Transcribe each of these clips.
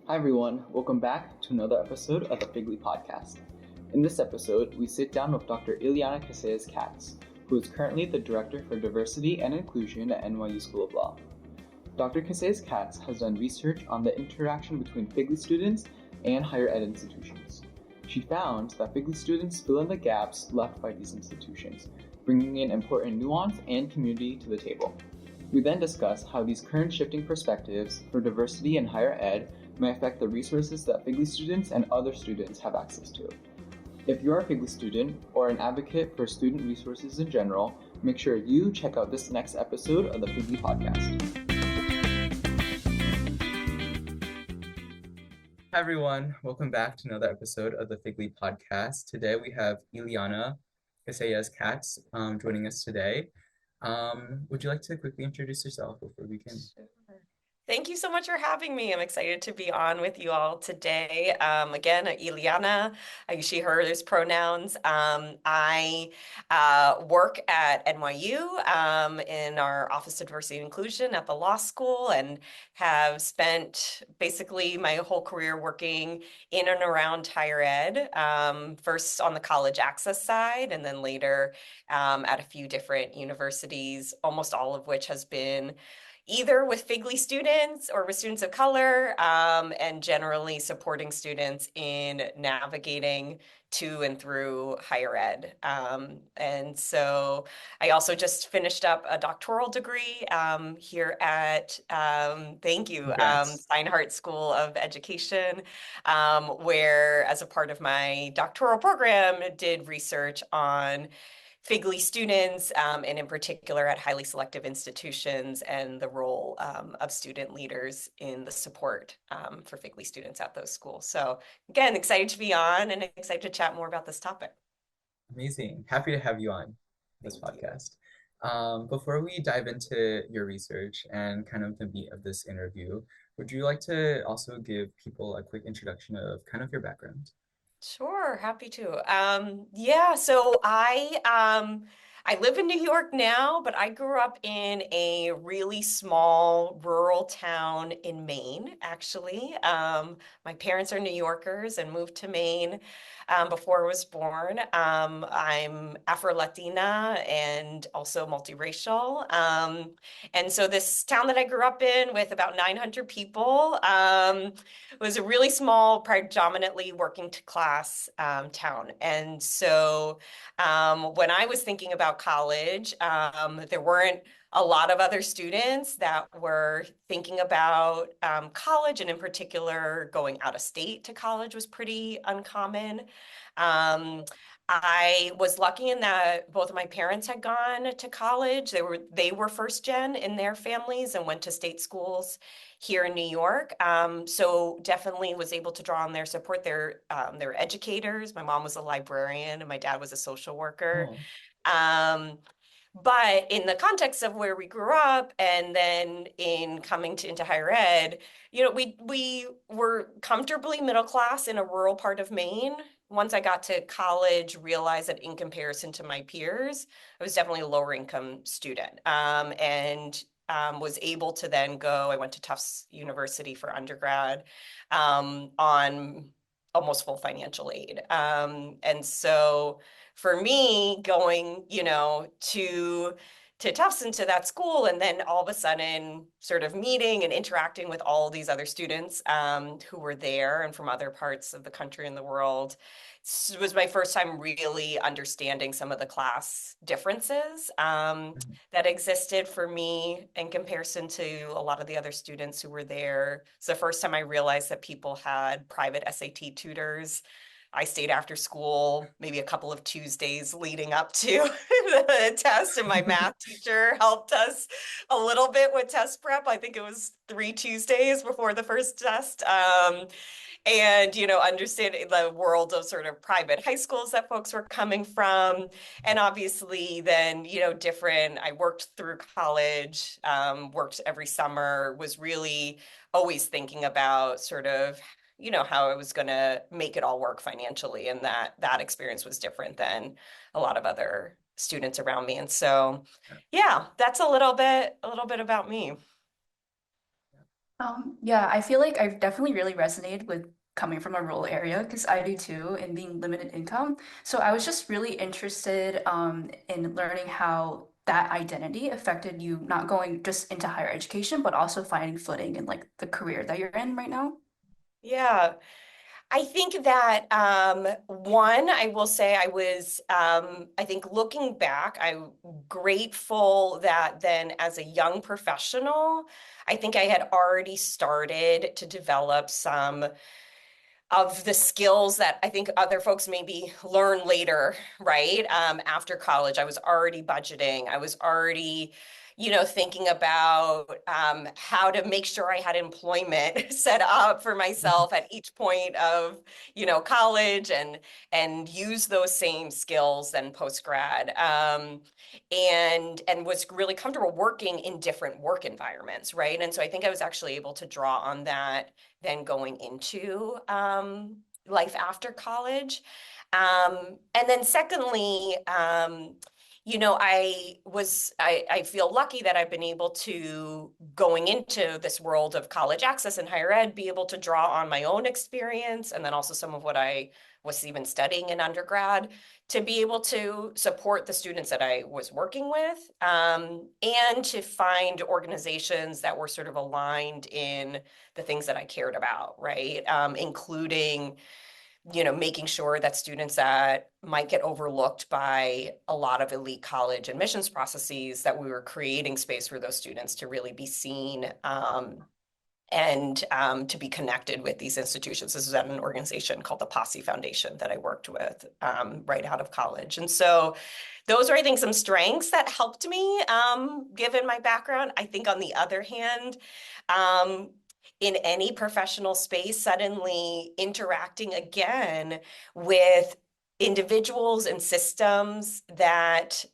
Hi everyone, welcome back to another episode of the FGLI podcast. In this episode, we sit down with Dr. Ileana Casellas-Katz, who is currently the Director for Diversity and Inclusion at NYU School of Law. Dr. Casellas-Katz has done research on the interaction between FGLI students and higher ed institutions. She found that FGLI students fill in the gaps left by these institutions, bringing in important nuance and community to the table. We then discuss how these current shifting perspectives for diversity in higher ed may affect the resources that FGLI students and other students have access to. If you're a FGLI student or an advocate for student resources in general, make sure you check out this next episode of the FGLI podcast. Hi everyone, welcome back to another episode of the FGLI podcast. Today we have Ileana Casellas-Katz joining us today. Would you like to quickly introduce yourself before we begin? Sure. Thank you so much for having me. I'm excited to be on with you all today. Again, Ileana, I use she, hers pronouns. I work at NYU in our Office of Diversity and Inclusion at the law school and have spent basically my whole career working in and around higher ed, first on the college access side and then later at a few different universities, almost all of which has been either with FGLI students or with students of color, and generally supporting students in navigating to and through higher ed. And so I also just finished up a doctoral degree here at, thank you, Steinhardt School of Education, where as a part of my doctoral program, did research on FGLI students, and in particular at highly selective institutions and the role of student leaders in the support for FGLI students at those schools. So again, excited to be on and excited to chat more about this topic. Amazing. Happy to have you on this podcast. Before we dive into your research and kind of the meat of this interview, would you like to also give people a quick introduction of kind of your background? Sure, happy to. Yeah, so I live in New York now, but I grew up in a really small rural town in Maine, actually. My parents are New Yorkers and moved to Maine before I was born. I'm Afro-Latina and also multiracial. And so this town that I grew up in with about 900 people, it was a really small, predominantly working class town. And so when I was thinking about college, there weren't a lot of other students that were thinking about college, and in particular, going out of state to college was pretty uncommon. I was lucky in that both of my parents had gone to college. They were first gen in their families and went to state schools here in New York. So definitely was able to draw on their support. They're educators. My mom was a librarian and my dad was a social worker. Oh, Um, but in the context of where we grew up and then in coming into higher ed, we were comfortably middle class in a rural part of Maine. Once I got to college, realized that in comparison to my peers, I was definitely a lower income student. And was able to then go, I went to Tufts University for undergrad on almost full financial aid. And so for me, going, to Tufts into that school, and then all of a sudden sort of meeting and interacting with all these other students who were there and from other parts of the country and the world. It was my first time really understanding some of the class differences that existed for me in comparison to a lot of the other students who were there. It's the first time I realized that people had private SAT tutors. I stayed after school maybe a couple of Tuesdays leading up to the test, and my math teacher helped us a little bit with test prep. I think it was 3 Tuesdays before the first test. And, understanding the world of sort of private high schools that folks were coming from. And obviously then, I worked through college, worked every summer, was really always thinking about sort of how I was going to make it all work financially, and that experience was different than a lot of other students around me. And so, yeah, that's a little bit about me. Yeah, I feel like I've definitely really resonated with coming from a rural area because I do too, and being limited income. So I was just really interested in learning how that identity affected you not going just into higher education, but also finding footing in like the career that you're in right now. Yeah. I think that one, I will say I think looking back, I'm grateful that then as a young professional, I think I had already started to develop some of the skills that I think other folks maybe learn later, right? After college, I was already budgeting. I was already, thinking about how to make sure I had employment set up for myself at each point of, college and use those same skills then post grad. And was really comfortable working in different work environments, right? And so I think I was actually able to draw on that then going into life after college. And then secondly, I feel lucky that I've been able to, going into this world of college access and higher ed, be able to draw on my own experience and then also some of what I was even studying in undergrad to be able to support the students that I was working with, and to find organizations that were sort of aligned in the things that I cared about, right? Including, making sure that students that might get overlooked by a lot of elite college admissions processes, that we were creating space for those students to really be seen, and to be connected with these institutions. This is at an organization called the Posse Foundation that I worked with right out of college. And so those are, I think, some strengths that helped me, given my background. I think on the other hand, um, in any professional space, suddenly interacting again with individuals and systems that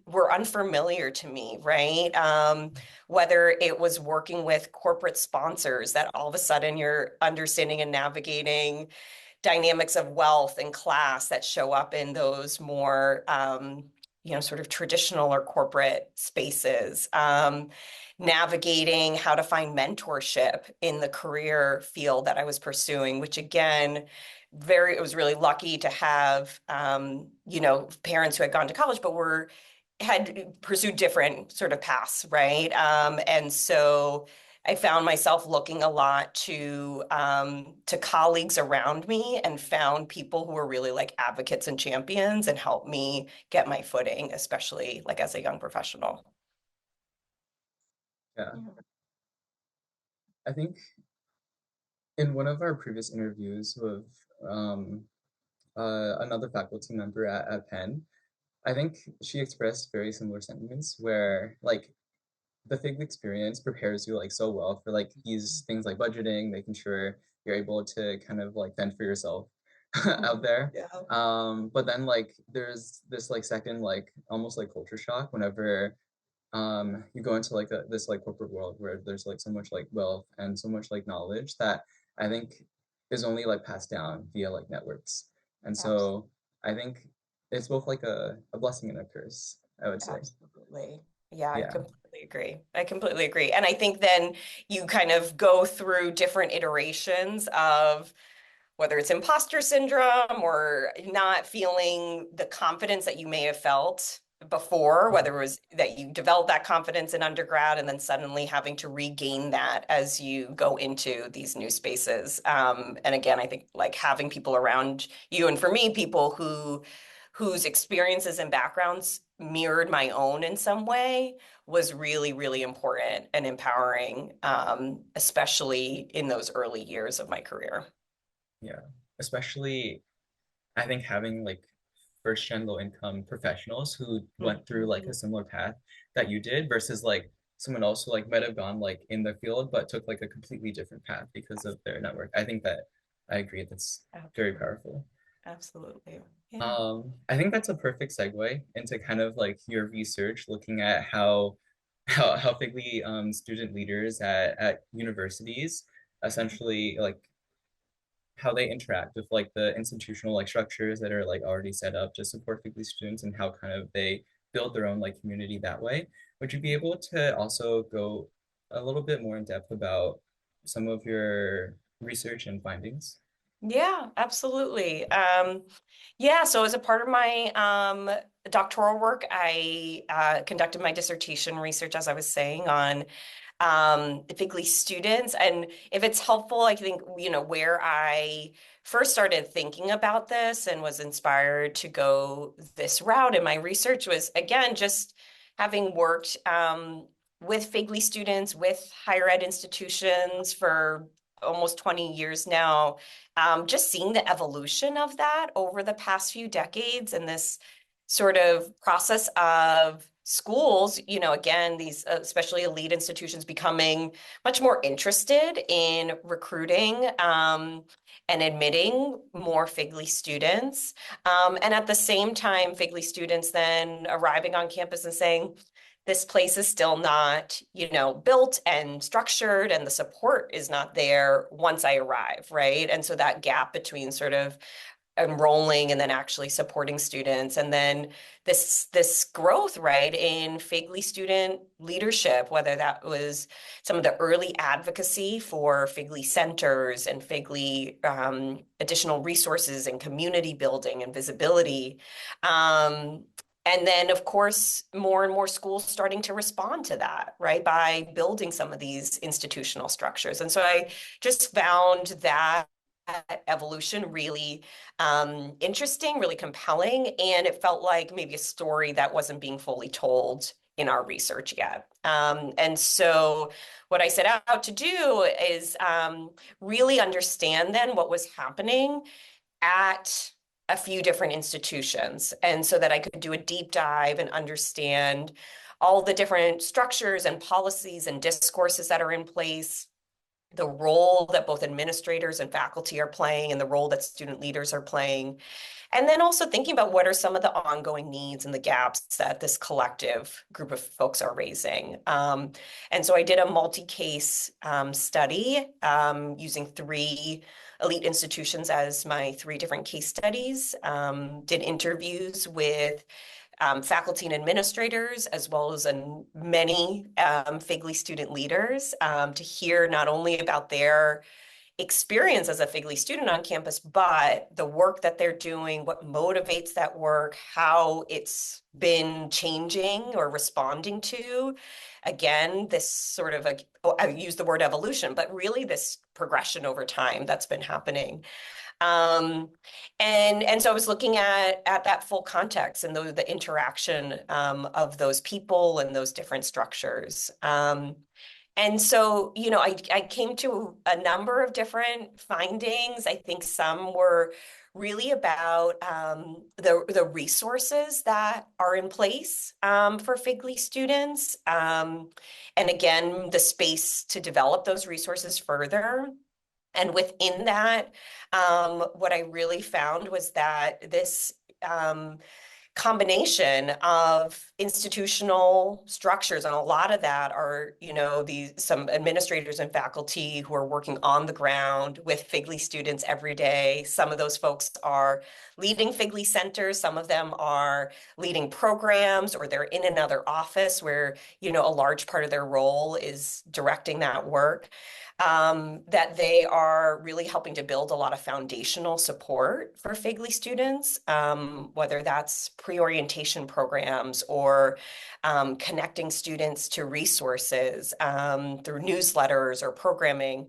were unfamiliar to me, right? Whether it was working with corporate sponsors that all of a sudden you're understanding and navigating dynamics of wealth and class that show up in those more sort of traditional or corporate spaces. Navigating how to find mentorship in the career field that I was pursuing, which again, it was really lucky to have, parents who had gone to college, but had pursued different sort of paths, right? And so I found myself looking a lot to colleagues around me and found people who were really like advocates and champions and helped me get my footing, especially like as a young professional. Yeah. I think in one of our previous interviews with um, another faculty member at Penn, I think she expressed very similar sentiments where like the FIG experience prepares you like so well for like these things like budgeting, making sure you're able to kind of like fend for yourself out there. Yeah. But then like there's this like second like almost like culture shock whenever you go into like this like corporate world where there's like so much like wealth and so much like knowledge that I think is only like passed down via like networks. And so I think it's both like a blessing and a curse, I would say. Absolutely. Yeah, I Yeah. completely agree. I completely agree. And I think then you kind of go through different iterations of whether it's imposter syndrome or not feeling the confidence that you may have felt before, whether it was that you developed that confidence in undergrad and then suddenly having to regain that as you go into these new spaces. And again, I think like having people around you, and for me, people whose experiences and backgrounds mirrored my own in some way was really, really important and empowering, especially in those early years of my career. Yeah. Especially I think having like first gen low income professionals who went through like a Mhm. similar path that you did versus like someone else who like might have gone like in the field but took like a completely different path because of their network. I think that I agree that's very Absolutely. powerful. Absolutely. Yeah. I think that's a perfect segue into kind of like your research looking at how Figley student leaders at universities essentially like how they interact with like the institutional like structures that are like already set up to support Figley students and how kind of they build their own like community that way. Would you be able to also go a little bit more in depth about some of your research and findings? Yeah, absolutely. Yeah, so as a part of my doctoral work, I conducted my dissertation research, as I was saying, on FGLI students. And if it's helpful, I think, where I first started thinking about this and was inspired to go this route in my research was, again, just having worked with FGLI students, with higher ed institutions for almost 20 years now, just seeing the evolution of that over the past few decades and this sort of process of schools, again, these especially elite institutions becoming much more interested in recruiting and admitting more FGLI students. And at the same time, FGLI students then arriving on campus and saying, this place is still not, built and structured, and the support is not there once I arrive, right? And so that gap between sort of enrolling and then actually supporting students, and then this growth, right, in FGLI student leadership, whether that was some of the early advocacy for FGLI centers and FGLI additional resources and community building and visibility. And then, of course, more and more schools starting to respond to that, right, by building some of these institutional structures. And so I just found that evolution really interesting, really compelling, and it felt like maybe a story that wasn't being fully told in our research yet. And so what I set out to do is really understand then what was happening at a few different institutions, and so that I could do a deep dive and understand all the different structures and policies and discourses that are in place, the role that both administrators and faculty are playing, and the role that student leaders are playing. And then also thinking about what are some of the ongoing needs and the gaps that this collective group of folks are raising. And so I did a multi-case study using 3 elite institutions as my 3 different case studies, did interviews with faculty and administrators, as well as many FGLI student leaders, to hear not only about their experience as a FGLI student on campus, but the work that they're doing, what motivates that work, how it's been changing or responding to, again, this sort of, I use the word evolution, but really this progression over time that's been happening. And so I was looking at that full context and the interaction of those people and those different structures. And so, I came to a number of different findings. I think some were really about the resources that are in place for FGLI students. And again, the space to develop those resources further. And within that, what I really found was that this combination of institutional structures, and a lot of that are, some administrators and faculty who are working on the ground with FGLI students every day. Some of those folks are leading FGLI centers. Some of them are leading programs, or they're in another office where, a large part of their role is directing that work. That they are really helping to build a lot of foundational support for FGLI students, whether that's pre-orientation programs or connecting students to resources through newsletters or programming.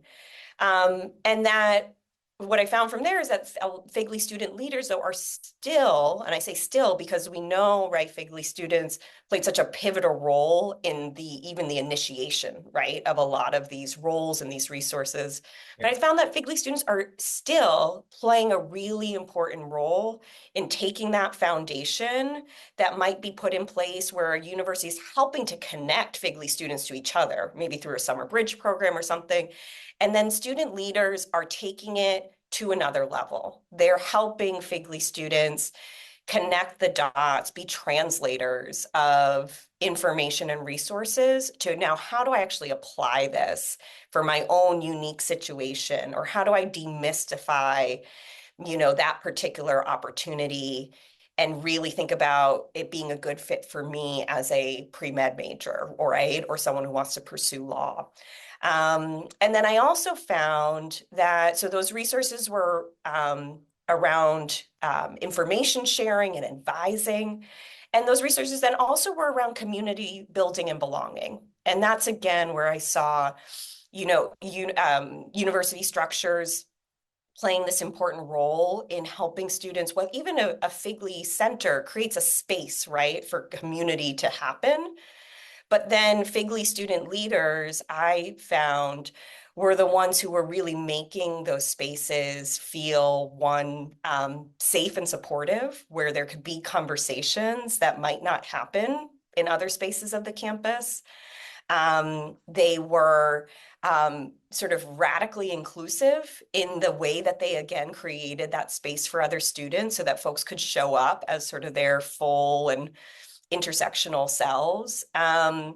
And that what I found from there is that FGLI student leaders, though, are still, and I say still because we know, right, FGLI students played such a pivotal role in even the initiation, right, of a lot of these roles and these resources. But I found that FGLI students are still playing a really important role in taking that foundation that might be put in place where a university is helping to connect FGLI students to each other, maybe through a summer bridge program or something. And then student leaders are taking it to another level. They're helping FGLI students connect the dots, be translators of information and resources to now, how do I actually apply this for my own unique situation? Or how do I demystify, that particular opportunity and really think about it being a good fit for me as a pre-med major, or someone who wants to pursue law. And then I also found that, so those resources were around information sharing and advising. And those resources then also were around community building and belonging. And that's again where I saw, university structures playing this important role in helping students. Well, even a FGLI center creates a space, right, for community to happen. But then FGLI student leaders, I found, were the ones who were really making those spaces feel, one, safe and supportive, where there could be conversations that might not happen in other spaces of the campus. They were sort of radically inclusive in the way that they, again, created that space for other students so that folks could show up as sort of their full and intersectional selves. And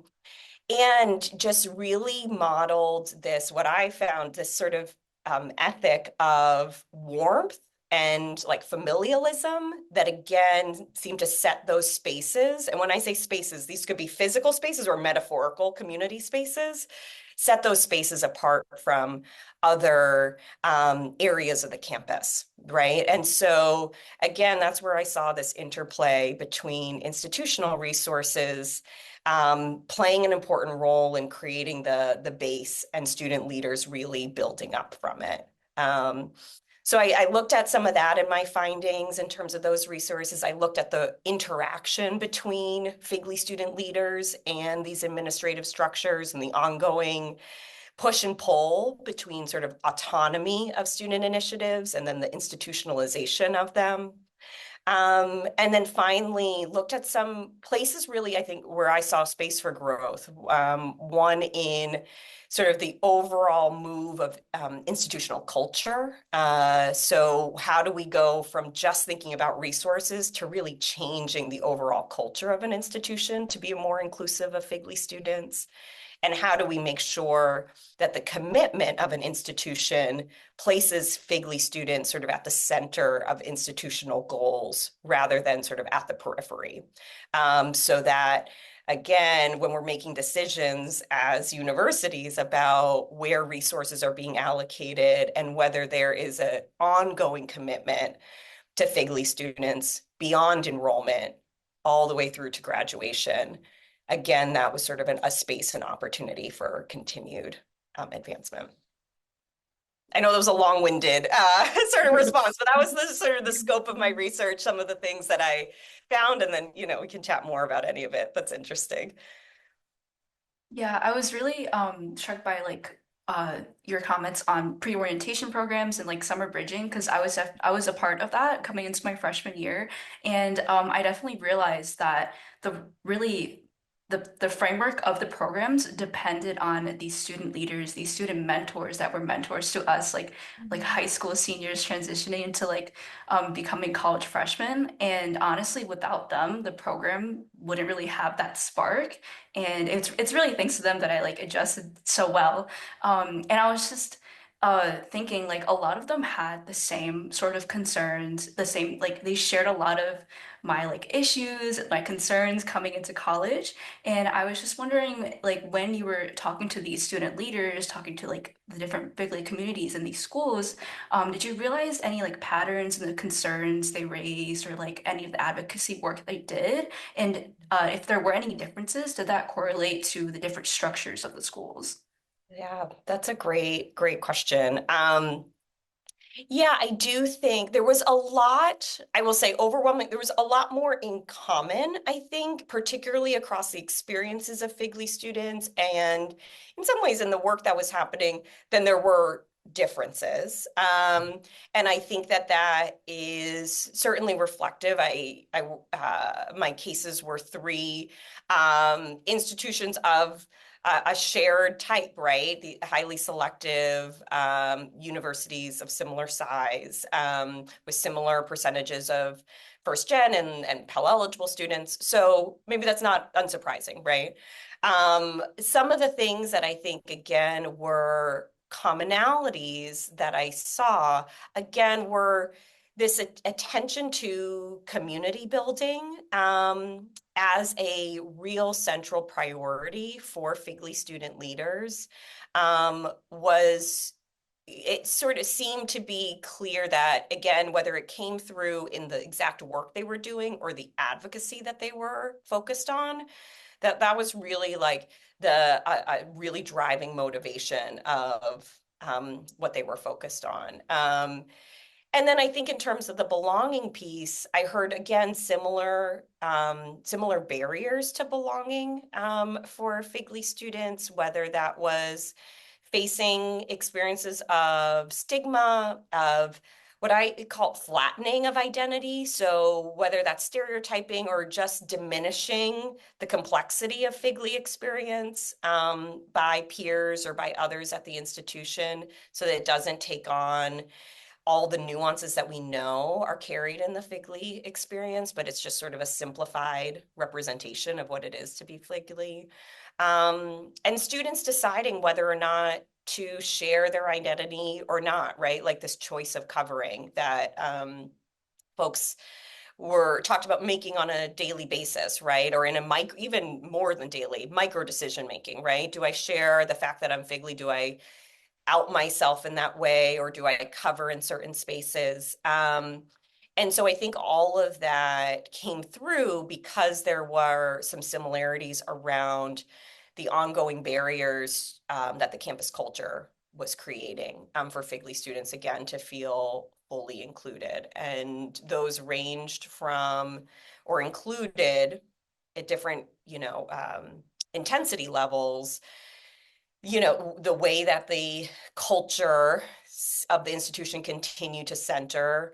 just really modeled this, what I found, this sort of ethic of warmth and like familialism that again seem to set those spaces. And when I say spaces, these could be physical spaces or metaphorical community spaces, set those spaces apart from other areas of the campus, right? And so again, that's where I saw this interplay between institutional resources playing an important role in creating the base and student leaders really building up from it. So I looked at some of that in my findings in terms of those resources. I looked at the interaction between FGLI student leaders and these administrative structures and the ongoing push and pull between sort of autonomy of student initiatives and then the institutionalization of them. And then finally looked at some places really, I think, where I saw space for growth. One in sort of the overall move of institutional culture. So how do we go from just thinking about resources to really changing the overall culture of an institution to be more inclusive of FGLI students? And how do we make sure that the commitment of an institution places FGLI students sort of at the center of institutional goals rather than sort of at the periphery? So that, again, when we're making decisions as universities about where resources are being allocated and whether there is an ongoing commitment to FGLI students beyond enrollment all the way through to graduation, again, that was sort of a space and opportunity for continued advancement. I know that was a long-winded sort of response, but that was the sort of the scope of my research, some of the things that I found, and then, we can chat more about any of it that's interesting. Yeah, I was really struck by like your comments on pre-orientation programs and like summer bridging because I was a part of that coming into my freshman year, and I definitely realized that the framework of the programs depended on these student leaders, these student mentors that were mentors to us, like high school seniors transitioning into like becoming college freshmen. And honestly, without them, the program wouldn't really have that spark. And it's really thanks to them that I like adjusted so well. And I was just thinking like a lot of them had the same sort of concerns, the same like they shared a lot of my like issues, my concerns coming into college. And I was just wondering like when you were talking to these student leaders, talking to like the different big like communities in these schools, did you realize any like patterns in the concerns they raised or like any of the advocacy work they did? And if there were any differences, did that correlate to the different structures of the schools? Yeah, that's a great question. Yeah, I do think there was a lot, I will say overwhelming, there was a lot more in common, I think, particularly across the experiences of FGLI students and in some ways in the work that was happening than there were differences. And I think that is certainly reflective. My cases were three institutions of a shared type, right? The highly selective universities of similar size with similar percentages of first gen and Pell eligible students. So maybe that's not unsurprising, right? Some of the things that I think, again, were commonalities that I saw, again, were this attention to community building as a real central priority for FGLI student leaders was, it sort of seemed to be clear that, again, whether it came through in the exact work they were doing or the advocacy that they were focused on, that was really like the really driving motivation of what they were focused on. And then I think in terms of the belonging piece, I heard again similar barriers to belonging for FGLI students, whether that was facing experiences of stigma, of what I call flattening of identity. So whether that's stereotyping or just diminishing the complexity of FGLI experience by peers or by others at the institution, so that it doesn't take on all the nuances that we know are carried in the FGLI experience, but it's just sort of a simplified representation of what it is to be FGLI. And students deciding whether or not to share their identity or not, right? Like this choice of covering that folks were talked about making on a daily basis, right? Or in a even more than daily, micro decision making, right? Do I share the fact that I'm FGLI? Do I out myself in that way, or do I cover in certain spaces? And so I think all of that came through because there were some similarities around the ongoing barriers that the campus culture was creating for FGLI students, again, to feel fully included. And those ranged from or included at different, intensity levels, the way that the culture of the institution continued to center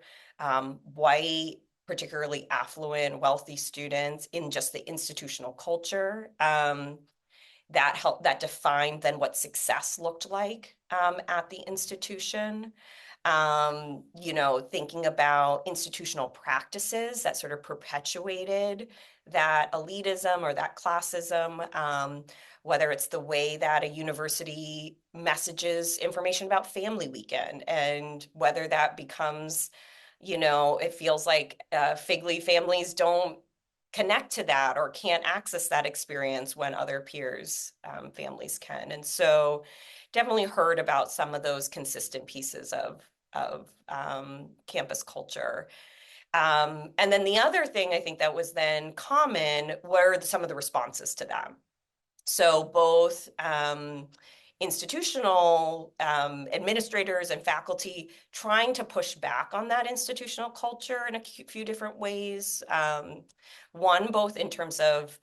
white, particularly affluent, wealthy students in just the institutional culture that defined then what success looked like at the institution. Thinking about institutional practices that sort of perpetuated that elitism or that classism, whether it's the way that a university messages information about family weekend, and whether that becomes, it feels like FGLI families don't connect to that or can't access that experience when other peers' families can. And so definitely heard about some of those consistent pieces of campus culture. And then the other thing I think that was then common were some of the responses to that. So both institutional administrators and faculty trying to push back on that institutional culture in a few different ways. One, both in terms of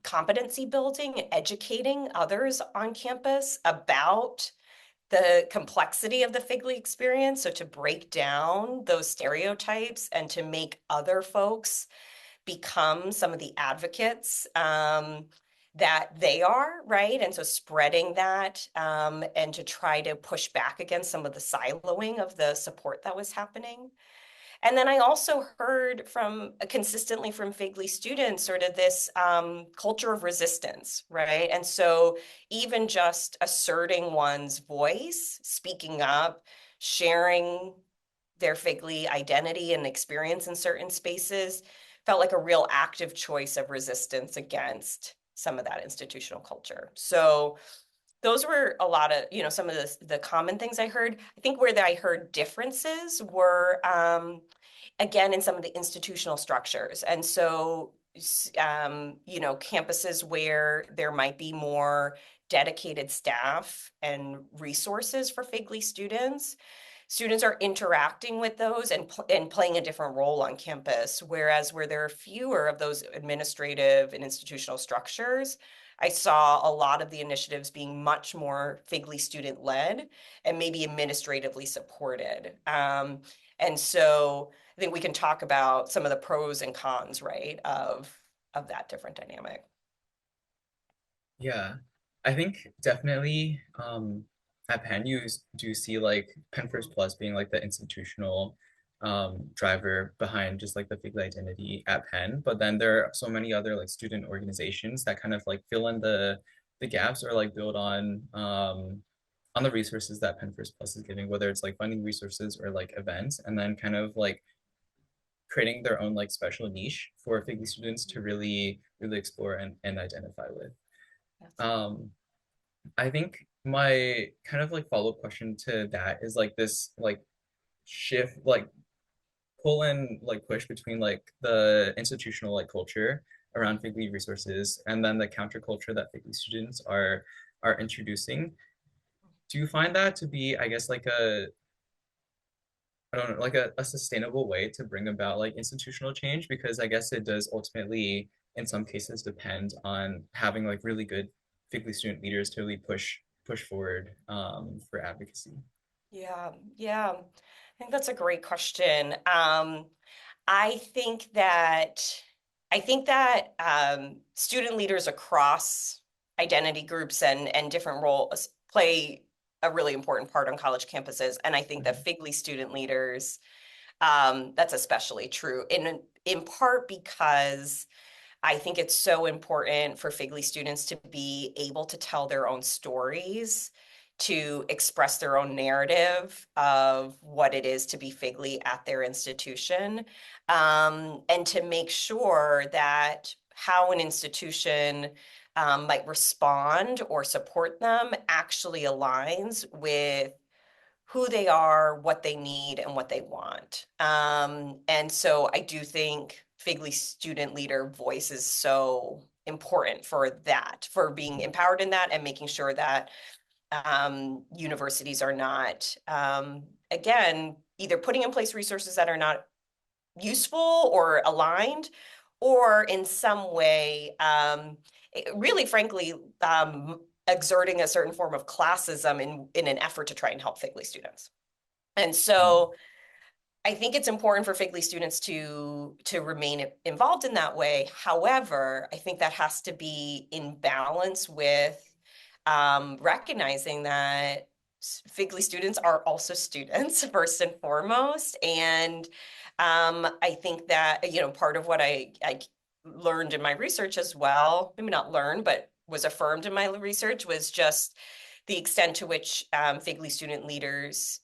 competency building, educating others on campus about the complexity of the FGLI experience. So to break down those stereotypes and to make other folks become some of the advocates that they are, right? And so spreading that and to try to push back against some of the siloing of the support that was happening. And then I also heard consistently from FGLI students sort of this culture of resistance, right? And so even just asserting one's voice, speaking up, sharing their FGLI identity and experience in certain spaces felt like a real active choice of resistance against some of that institutional culture. So those were a lot of, some of the common things I heard. I think where I heard differences were, again, in some of the institutional structures. And so, campuses where there might be more dedicated staff and resources for FGLI students. Students are interacting with those and playing a different role on campus, whereas where there are fewer of those administrative and institutional structures, I saw a lot of the initiatives being much more FGLI student-led and maybe administratively supported. And so I think we can talk about some of the pros and cons, right, of that different dynamic. Yeah, I think definitely at Penn you do see like Penn First Plus being like the institutional driver behind just like the FGLI identity at Penn, but then there are so many other like student organizations that kind of like fill in the gaps or like build on on the resources that Penn First Plus is giving, whether it's like funding resources or like events, and then kind of like creating their own like special niche for FIGLE students to really explore and identify with. Um, I think my kind of like follow-up question to that is like this like shift, like pull and like push between like the institutional like culture around FIGLE resources and then the counterculture that FIGLE students are introducing. Do you find that to be, I guess, like a I don't know, like a sustainable way to bring about like institutional change? Because I guess it does ultimately, in some cases, depend on having like really good FIGLE student leaders to really push forward for advocacy. Yeah, yeah. I think that's a great question. I think that student leaders across identity groups and different roles play a really important part on college campuses. And I think that FIGLE student leaders, that's especially true in part because I think it's so important for FIGLE students to be able to tell their own stories, to express their own narrative of what it is to be FIGLE at their institution, and to make sure that how an institution might respond or support them actually aligns with who they are, what they need, and what they want. And so I do think FIGLE student leader voice is so important for that, for being empowered in that and making sure that universities are not, again, either putting in place resources that are not useful or aligned, or in some way, really frankly, exerting a certain form of classism in an effort to try and help FIGLE students. And so I think it's important for FIGLE students to remain involved in that way. However, I think that has to be in balance with recognizing that FIGLE students are also students first and foremost. And I think that, part of what I learned in my research as well, maybe not learned, but was affirmed in my research, was just the extent to which FIGLE student leaders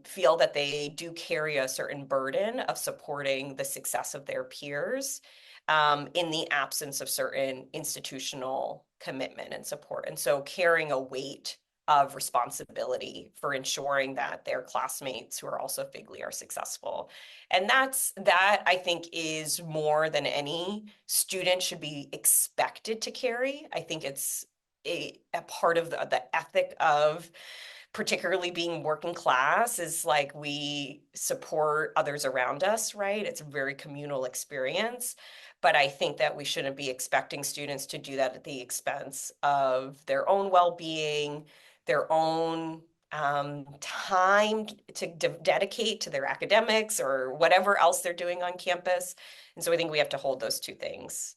feel that they do carry a certain burden of supporting the success of their peers in the absence of certain institutional commitment and support. And so carrying a weight of responsibility for ensuring that their classmates who are also FIGLE are successful. And that I think is more than any student should be expected to carry. I think it's a part of the ethic of particularly being working class is like we support others around us, right? It's a very communal experience. But I think that we shouldn't be expecting students to do that at the expense of their own well-being, their own time to dedicate to their academics or whatever else they're doing on campus. And so I think we have to hold those two things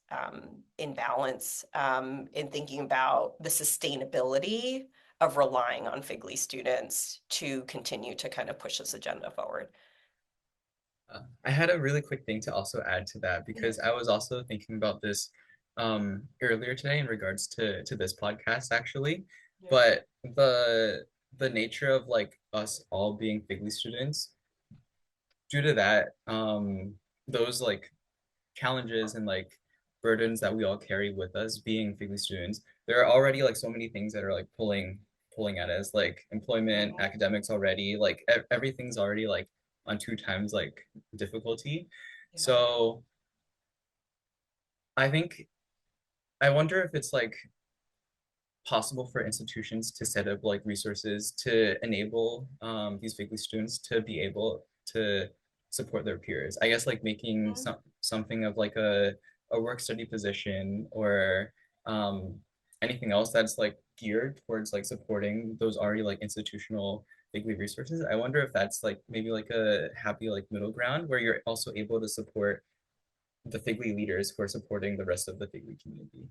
in balance in thinking about the sustainability of relying on FIGLE students to continue to kind of push this agenda forward. I had a really quick thing to also add to that because I was also thinking about this earlier today in regards to this podcast actually. Yeah. But the nature of like us all being FIGLE students, due to that, those like challenges and like burdens that we all carry with us being FIGLE students, there are already like so many things that are like pulling at us, like employment, academics already, like everything's already like on two times like difficulty. Yeah. So I think I wonder if it's like possible for institutions to set up like resources to enable these FIGLE students to be able to support their peers. I guess like making something of like a work study position or anything else that's like geared towards like supporting those already like institutional FIGLE resources. I wonder if that's like maybe like a happy like middle ground where you're also able to support the FIGLE leaders who are supporting the rest of the FIGLE community.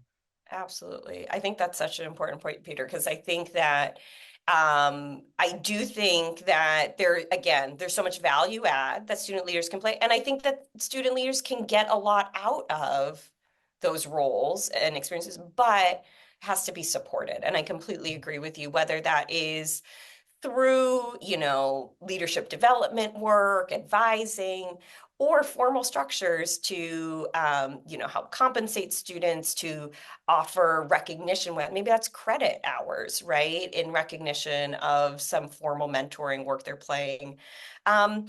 Absolutely. I think that's such an important point, Peter, because I think that I do think that there's so much value add that student leaders can play. And I think that student leaders can get a lot out of those roles and experiences. But has to be supported. And I completely agree with you, whether that is through, leadership development work, advising, or formal structures to, help compensate students, to offer recognition. Maybe that's credit hours, right? In recognition of some formal mentoring work they're playing. And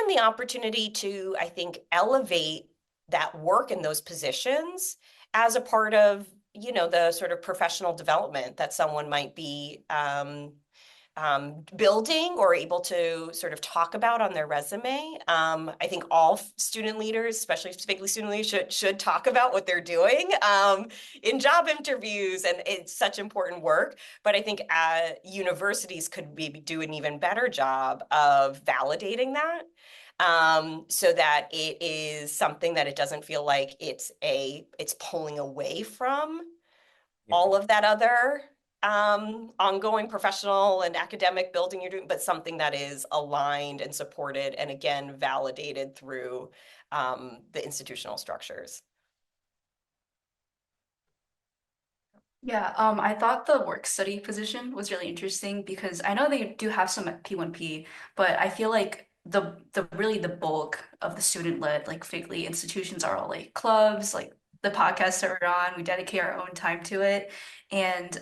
the opportunity to, I think, elevate that work in those positions as a part of, the sort of professional development that someone might be building or able to sort of talk about on their resume. I think all student leaders, especially particularly student leaders, should talk about what they're doing in job interviews, and it's such important work. But I think universities could maybe do an even better job of validating that. So that it is something that it doesn't feel like it's pulling away from all of that other ongoing professional and academic building you're doing, but something that is aligned and supported and again validated through the institutional structures. Yeah, I thought the work study position was really interesting because I know they do have some at P1P, but I feel like the bulk of the student-led like FIGLI institutions are all like clubs, like the podcast that we're on, we dedicate our own time to it. And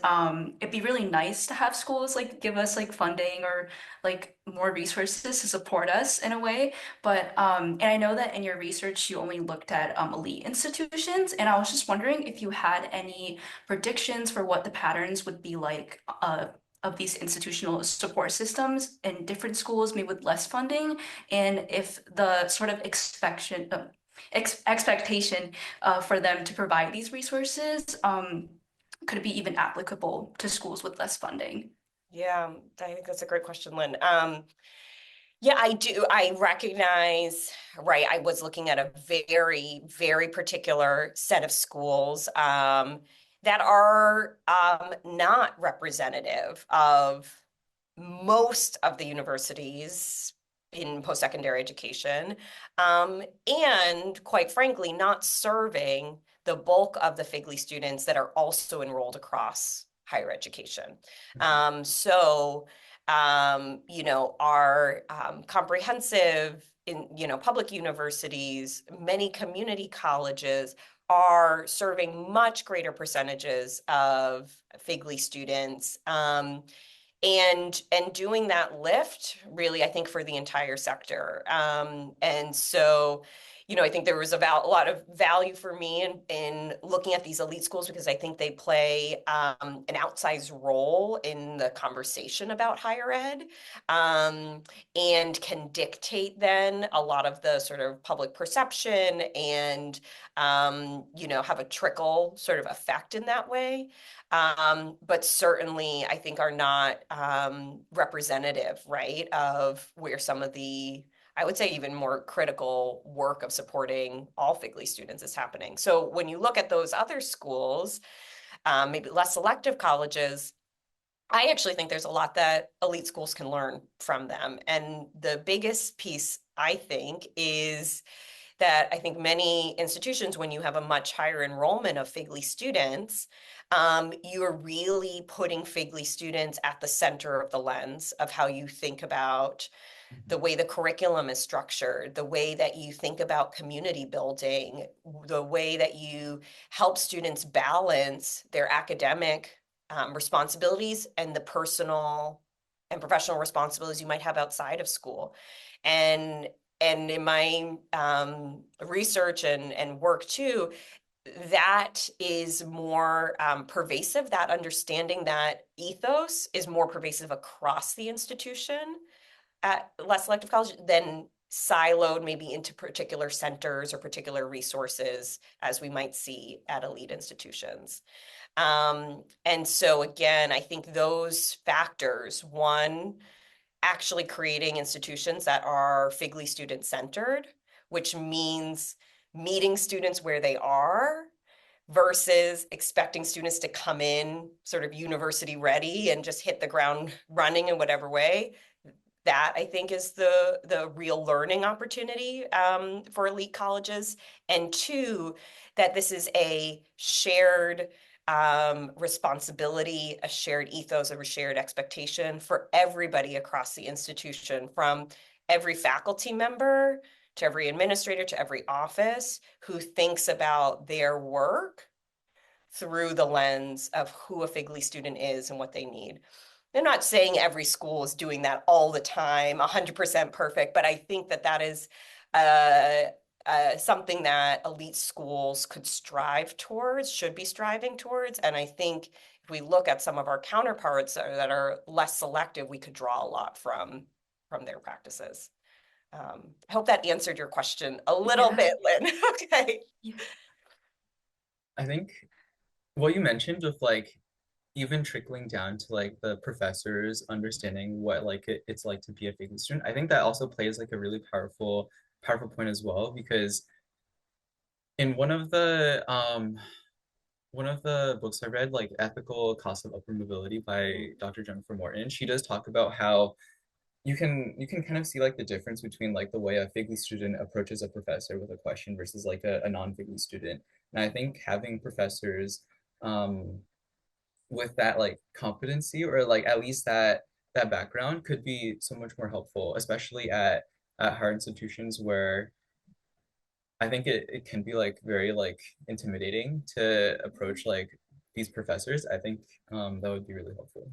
it'd be really nice to have schools like give us like funding or like more resources to support us in a way. But and I know that in your research you only looked at elite institutions, and I was just wondering if you had any predictions for what the patterns would be like of these institutional support systems in different schools, maybe with less funding, and if the sort of expectation for them to provide these resources could be even applicable to schools with less funding. Yeah, I think that's a great question, Lynn. Yeah, I do. I recognize, right, I was looking at a very, very particular set of schools that are not representative of most of the universities in post-secondary education, and quite frankly, not serving the bulk of the FIGLI students that are also enrolled across higher education. Our comprehensive in, public universities, many community colleges are serving much greater percentages of FIGLI students. And doing that lift really, I think, for the entire sector. And so, I think there was a lot of value for me in looking at these elite schools because I think they play an outsized role in the conversation about higher ed, and can dictate then a lot of the sort of public perception and, have a trickle sort of effect in that way. But certainly I think are not representative, right, of where some of the, I would say, even more critical work of supporting all FIGLI students is happening. So when you look at those other schools, maybe less selective colleges, I actually think there's a lot that elite schools can learn from them. And the biggest piece, I think, is that I think many institutions, when you have a much higher enrollment of FIGLI students, you're really putting FIGLI students at the center of the lens of how you think about the way the curriculum is structured, the way that you think about community building, the way that you help students balance their academic responsibilities and the personal and professional responsibilities you might have outside of school. And in my research and work too, that is more pervasive, that understanding, that ethos is more pervasive across the institution at less selective college than siloed maybe into particular centers or particular resources as we might see at elite institutions. And so again, I think those factors, one, actually creating institutions that are FIGLI student-centered, which means meeting students where they are versus expecting students to come in sort of university ready and just hit the ground running in whatever way. That, I think, is the real learning opportunity for elite colleges. And two, that this is a shared responsibility, a shared ethos, a shared expectation for everybody across the institution, from every faculty member to every administrator to every office, who thinks about their work through the lens of who a FGLI student is and what they need. I'm not saying every school is doing that all the time, 100% perfect, but I think that that is something that elite schools could strive towards, should be striving towards. And I think if we look at some of our counterparts that are less selective, we could draw a lot from their practices. I hope that answered your question a little bit, Lynn. Okay. Yeah. I think what you mentioned with like even trickling down to like the professors understanding what like it's like to be a FGLI student, I think that also plays like a really powerful point as well, because in one of the books I read, like Ethical Cost of Upward Mobility by Dr. Jennifer Morton, she does talk about how you can kind of see like the difference between like the way a FGLI student approaches a professor with a question versus like a non-FGLI student. And I think having professors with that like competency, or like at least that background, could be so much more helpful, especially at higher institutions where I think it can be like very like intimidating to approach like these professors. I think that would be really helpful.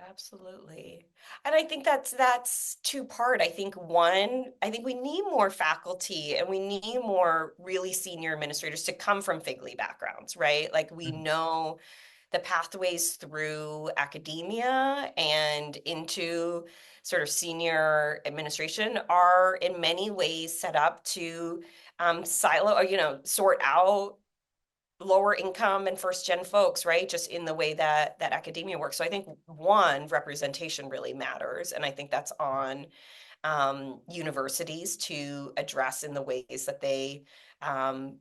Absolutely. And I think that's two-part. I think one, I think we need more faculty and we need more really senior administrators to come from FGLI backgrounds, right? Like we know the pathways through academia and into sort of senior administration are in many ways set up to silo or, sort out lower income and first gen folks, right? Just in the way that academia works. So I think one, representation really matters. And I think that's on universities to address in the ways that they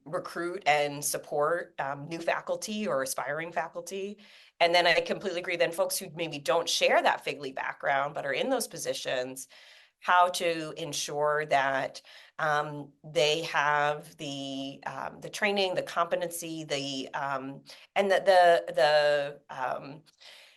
recruit and support new faculty or aspiring faculty. And then I completely agree, then folks who maybe don't share that FGLI background but are in those positions, how to ensure that they have the training, the competency, and the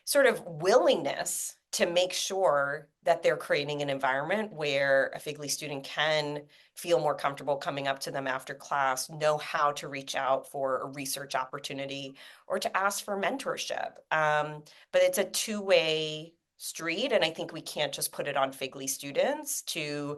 sort of willingness to make sure that they're creating an environment where a FGLI student can feel more comfortable coming up to them after class, know how to reach out for a research opportunity or to ask for mentorship. But it's a two-way street, and I think we can't just put it on FGLI students to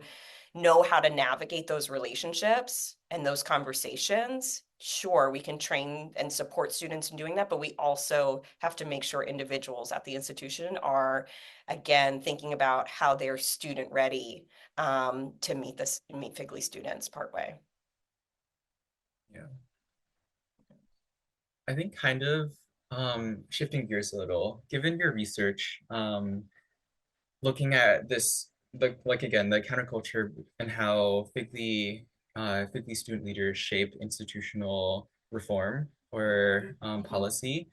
know how to navigate those relationships and those conversations. Sure, we can train and support students in doing that, but we also have to make sure individuals at the institution are, again, thinking about how they're student ready to meet FGLI students partway. Yeah. I think kind of shifting gears a little, given your research, looking at this, like again, the counterculture and how FGLI student leaders shape institutional reform or policy.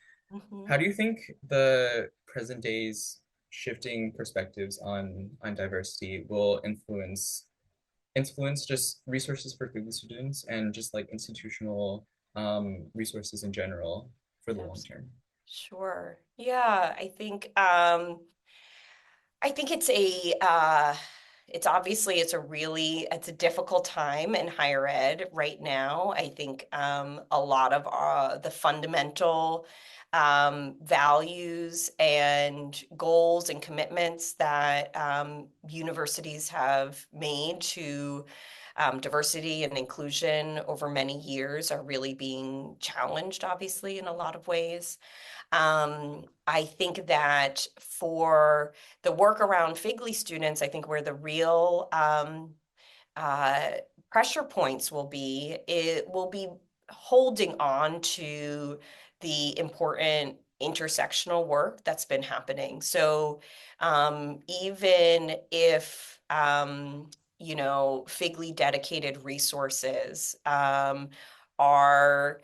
How do you think the present day's shifting perspectives on diversity will influence just resources for FGLI students and just like institutional resources in general for the long term? Sure. Yeah, I think it's obviously it's a difficult time in higher ed right now. I think a lot of the fundamental values and goals and commitments that universities have made to diversity and inclusion over many years are really being challenged, obviously, in a lot of ways. I think that for the work around FGLI students, I think where the real pressure points will be, it will be holding on to the important intersectional work that's been happening. So even if FGLI dedicated resources are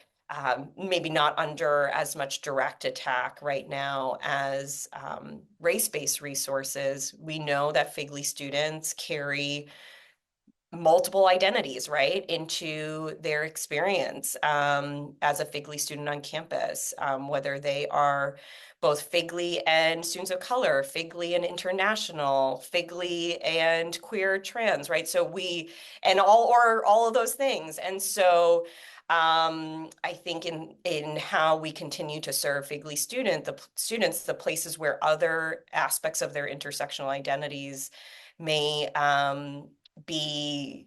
maybe not under as much direct attack right now as race-based resources, we know that FGLI students carry multiple identities, right, into their experience as a FGLI student on campus, whether they are both FGLI and students of color, FGLI and international, FGLI and queer trans, right? So and all of those things. And so I think in how we continue to serve FGLI students, the places where other aspects of their intersectional identities may be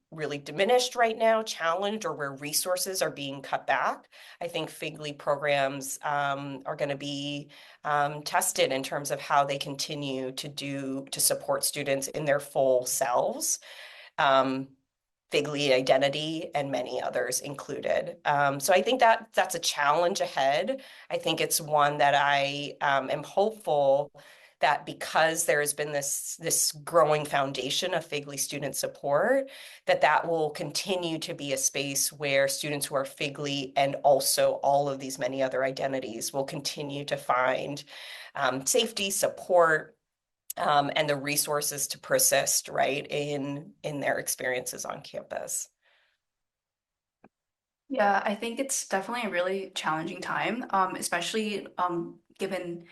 really diminished right now, challenged, or where resources are being cut back. I think FGLI programs are going to be tested in terms of how they continue to support students in their full selves. FGLI identity and many others included. So I think that's a challenge ahead. I think it's one that I am hopeful that because there has been this growing foundation of FGLI student support, that will continue to be a space where students who are FGLI and also all of these many other identities will continue to find safety, support, and the resources to persist, right, in their experiences on campus. Yeah, I think it's definitely a really challenging time, especially given,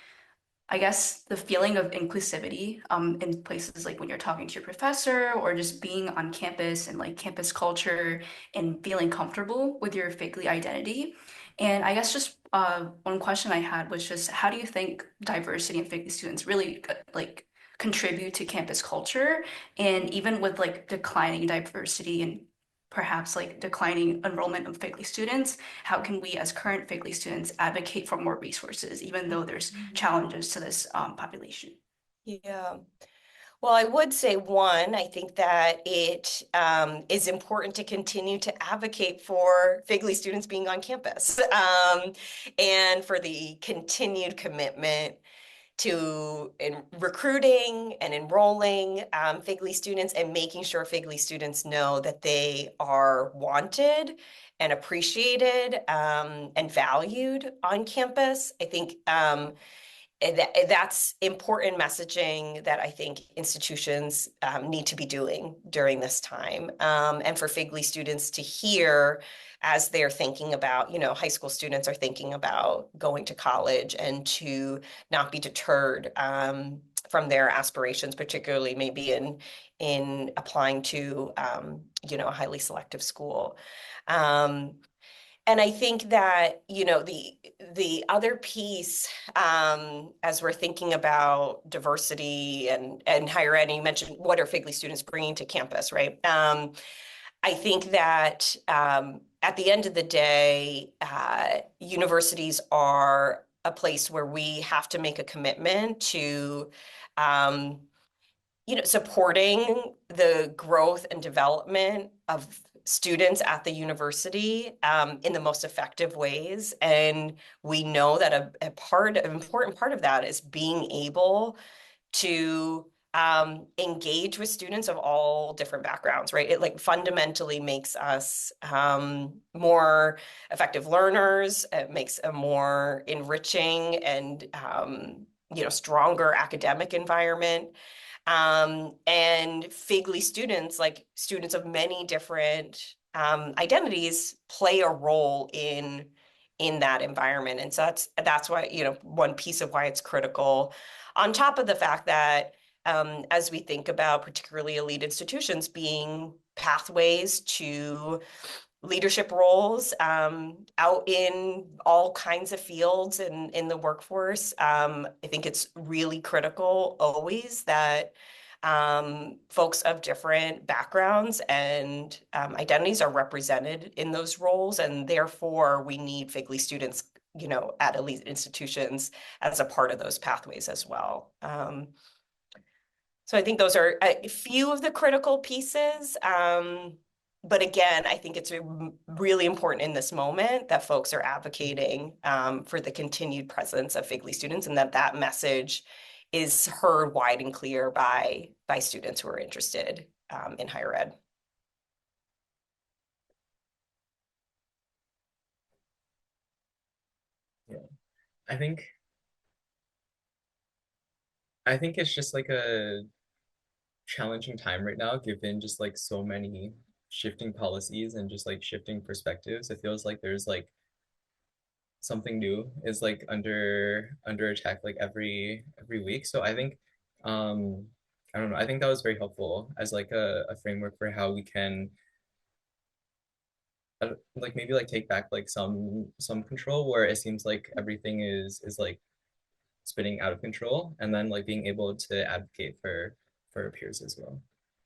I guess, the feeling of inclusivity in places like when you're talking to your professor or just being on campus and like campus culture and feeling comfortable with your FGLI identity. And I guess just one question I had was just how do you think diversity and FGLI students really like contribute to campus culture? And even with like declining diversity and perhaps like declining enrollment of FGLI students, how can we as current FGLI students advocate for more resources, even though there's challenges to this population? Yeah. Well, I would say one, I think that it is important to continue to advocate for FGLI students being on campus and for the continued commitment to recruiting and enrolling FGLI students and making sure FGLI students know that they are wanted and appreciated and valued on campus. I think that's important messaging that I think institutions need to be doing during this time. And for FGLI students to hear as they're thinking about, high school students are thinking about going to college and to not be deterred from their aspirations, particularly maybe in applying to, a highly selective school. And I think that, the other piece, as we're thinking about diversity and higher ed, and you mentioned what are FGLI students bringing to campus, right? I think that at the end of the day, universities are a place where we have to make a commitment to supporting the growth and development of students at the university in the most effective ways. And we know that an important part of that is being able to engage with students of all different backgrounds, right? It like fundamentally makes us more effective learners. It makes a more enriching and stronger academic environment. And FGLI students, like students of many different identities, play a role in that environment. And so that's why, one piece of why it's critical, on top of the fact that as we think about particularly elite institutions being pathways to leadership roles out in all kinds of fields and in the workforce. I think it's really critical always that folks of different backgrounds and identities are represented in those roles, and therefore we need FGLI students, at elite institutions as a part of those pathways as well. So I think those are a few of the critical pieces. But again, I think it's really important in this moment that folks are advocating for the continued presence of FGLI students, and that message is heard wide and clear by students who are interested in higher ed. Yeah, I think it's just like a challenging time right now, given just like so many shifting policies and just like shifting perspectives. It feels like there's like something new is like under attack like every week. So I think I don't know, I think that was very helpful as like a framework for how we can like maybe like take back like some control where it seems like everything is like spinning out of control, and then like being able to advocate for our peers as well.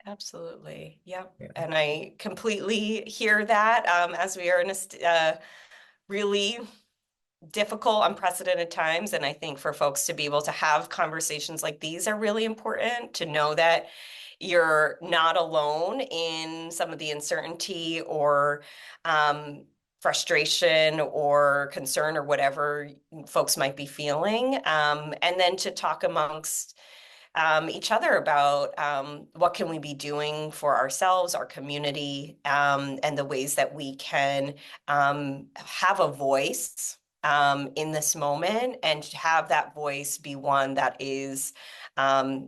Absolutely. Yep. Yeah. And I completely hear that as we are in a really difficult, unprecedented times. And I think for folks to be able to have conversations like these are really important, to know that you're not alone in some of the uncertainty or frustration or concern or whatever folks might be feeling. And then to talk amongst each other about what can we be doing for ourselves, our community, and the ways that we can have a voice in this moment, and have that voice be one that is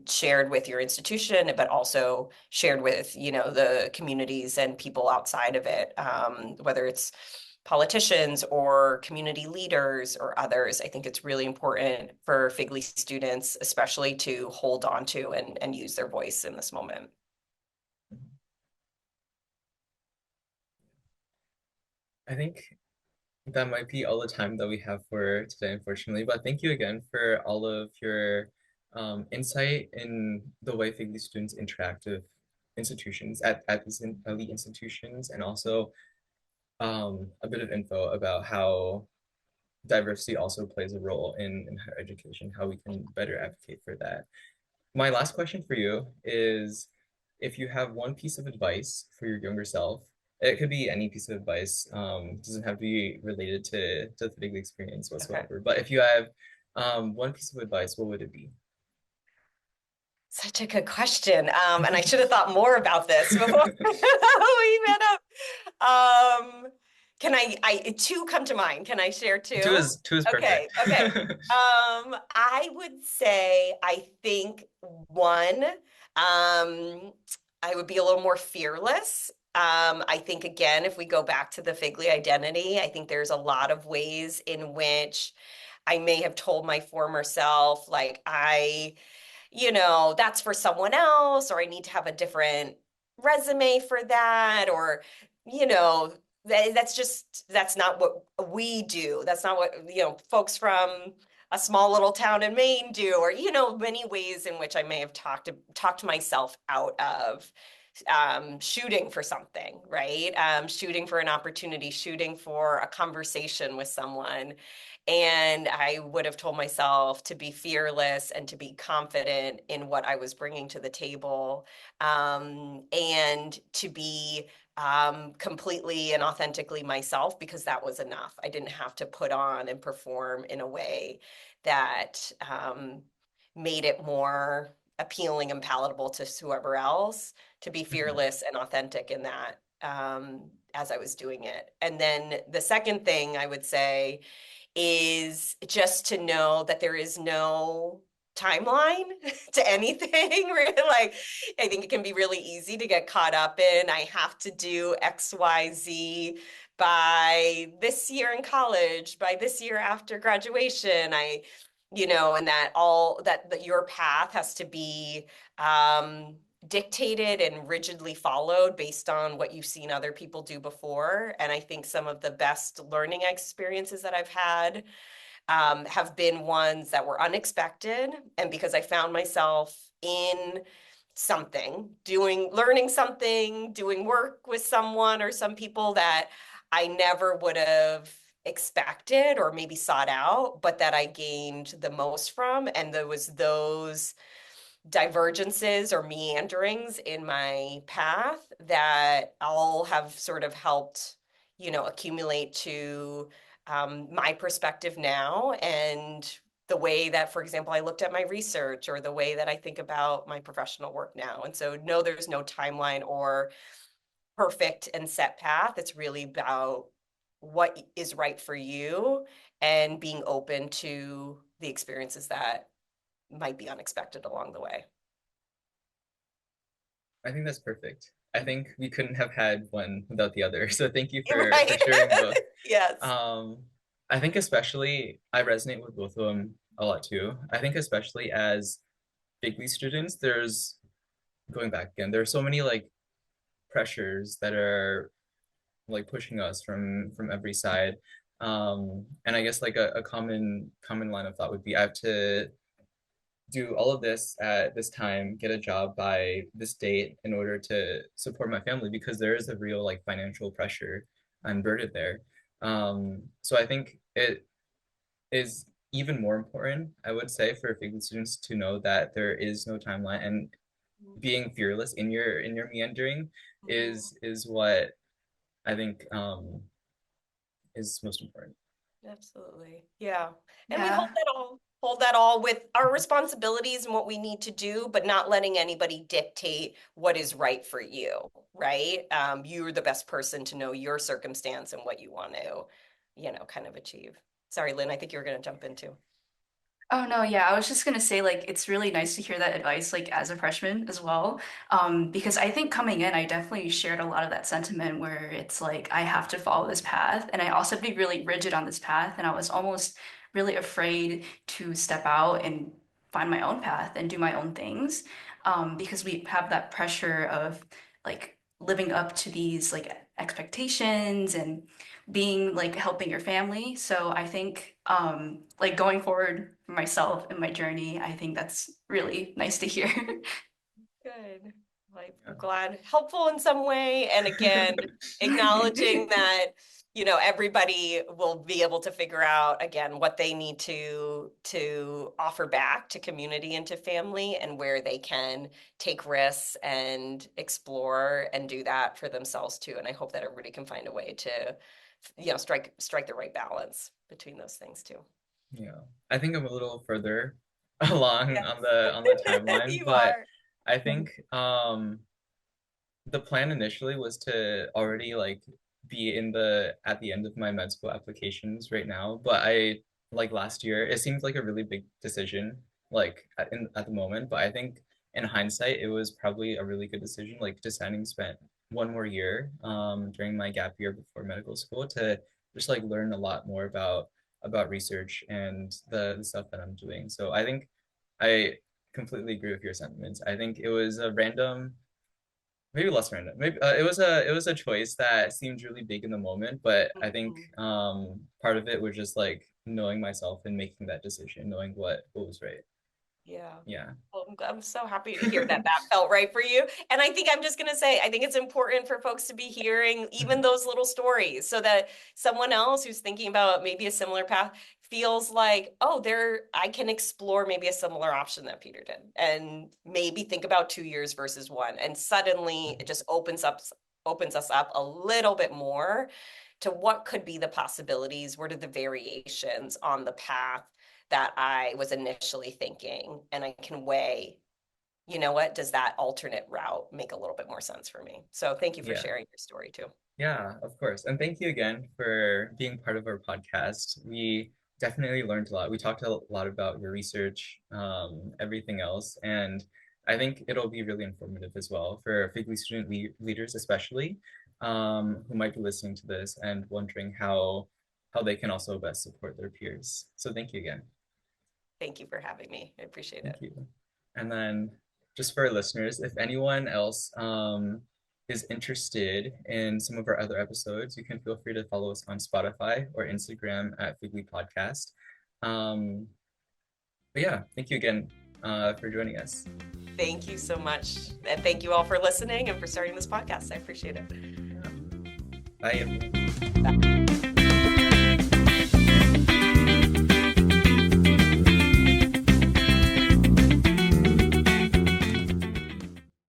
shared with your institution, but also shared with, the communities and people outside of it, whether it's politicians or community leaders or others. I think it's really important for FGLI students, especially, to hold on to and use their voice in this moment. I think that might be all the time that we have for today, unfortunately. But thank you again for all of your insight in the way FGLI students interact with institutions at these elite institutions, and also a bit of info about how diversity also plays a role in higher education, how we can better advocate for that. My last question for you is, if you have one piece of advice for your younger self, it could be any piece of advice, doesn't have to be related to the big experience whatsoever. Okay. But if you have one piece of advice, what would it be? Such a good question. And I should have thought more about this before we met up. Can two come to mind? Can I share two? Two is perfect. Okay. I would say, I think one, I would be a little more fearless. I think, again, if we go back to the FGLI identity, I think there's a lot of ways in which I may have told my former self, like, that's for someone else, or I need to have a different resume for that, or, that's not what we do. That's not what, folks from a small little town in Maine do, or, many ways in which I may have talked myself out of shooting for something, right? Shooting for an opportunity, shooting for a conversation with someone. And I would have told myself to be fearless and to be confident in what I was bringing to the table, and to be completely and authentically myself, because that was enough. I didn't have to put on and perform in a way that made it more appealing and palatable to whoever else. To be fearless and authentic in that, as I was doing it. And then the second thing I would say is just to know that there is no timeline to anything. Really, like, I think it can be really easy to get caught up in, I have to do X, Y, Z by this year in college, by this year after graduation. And that your path has to be dictated and rigidly followed based on what you've seen other people do before. And I think some of the best learning experiences that I've had have been ones that were unexpected. And because I found myself in something, learning something, doing work with someone or some people that I never would have expected or maybe sought out, but that I gained the most from. And there was those divergences or meanderings in my path that all have sort of helped, accumulate to my perspective now, and the way that, for example, I looked at my research, or the way that I think about my professional work now. And so, no, there's no timeline or perfect and set path. It's really about what is right for you, and being open to the experiences that might be unexpected along the way. I think that's perfect. I think we couldn't have had one without the other. So thank you for Right. sharing both. Yes. I think especially I resonate with both of them a lot too. I think especially as Figly students, there's going back again, there are so many like pressures that are like pushing us from every side. And I guess like a common line of thought would be I have to do all of this at this time, get a job by this date in order to support my family because there is a real like financial pressure unburdened there. So I think it is even more important, I would say, for Figly students to know that there is no timeline and being fearless in your meandering is what I think is most important. Absolutely. Yeah. And we Yeah. hold that all with our responsibilities and what we need to do, but not letting anybody dictate what is right for you, right? You're the best person to know your circumstance and what you want to, kind of achieve. Sorry, Lynn, I think you were going to jump into. Oh no, yeah, I was just gonna say like it's really nice to hear that advice like as a freshman as well. Because I think coming in, I definitely shared a lot of that sentiment where it's like I have to follow this path, and I also have to be really rigid on this path, and I was almost really afraid to step out and find my own path and do my own things, because we have that pressure of like living up to these like expectations and being like helping your family. So I think like going forward for myself and my journey, I think that's really nice to hear. Good. Like, I'm glad helpful in some way. And again, acknowledging that, everybody will be able to figure out again what they need to offer back to community and to family and where they can take risks and explore and do that for themselves too. And I hope that everybody can find a way to, strike the right balance between those things too. Yeah, I think I'm a little further along Yes. on the timeline, You but are. I think the plan initially was to already like be at the end of my med school applications right now, but I like last year it seemed like a really big decision like at the moment, but I think in hindsight it was probably a really good decision like deciding to spend one more year during my gap year before medical school to just like learn a lot more about research and the stuff that I'm doing. So I think I completely agree with your sentiments. I think it was a random, maybe less random. Maybe it was a choice that seemed really big in the moment, but I think part of it was just like knowing myself and making that decision, knowing what was right. Yeah. Yeah. Well, I'm so happy to hear that felt right for you. And I think I'm just going to say, I think it's important for folks to be hearing even those little stories so that someone else who's thinking about maybe a similar path feels like, oh, I can explore maybe a similar option that Peter did and maybe think about 2 years versus one. And suddenly it just opens us up a little bit more to what could be the possibilities, what are the variations on the path that I was initially thinking, and I can weigh, what does that alternate route make a little bit more sense for me? So thank you for Yeah. sharing your story too. Yeah, of course. And thank you again for being part of our podcast. We definitely learned a lot. We talked a lot about your research, everything else, and I think it'll be really informative as well for Figly student leaders, especially, who might be listening to this and wondering how they can also best support their peers. So thank you again. Thank you for having me. I appreciate Thank it. you. And then just for our listeners, if anyone else is interested in some of our other episodes, you can feel free to follow us on Spotify or Instagram at Figly Podcast. But yeah, thank you again for joining us. Thank you so much. And thank you all for listening and for starting this podcast. I appreciate it. Bye.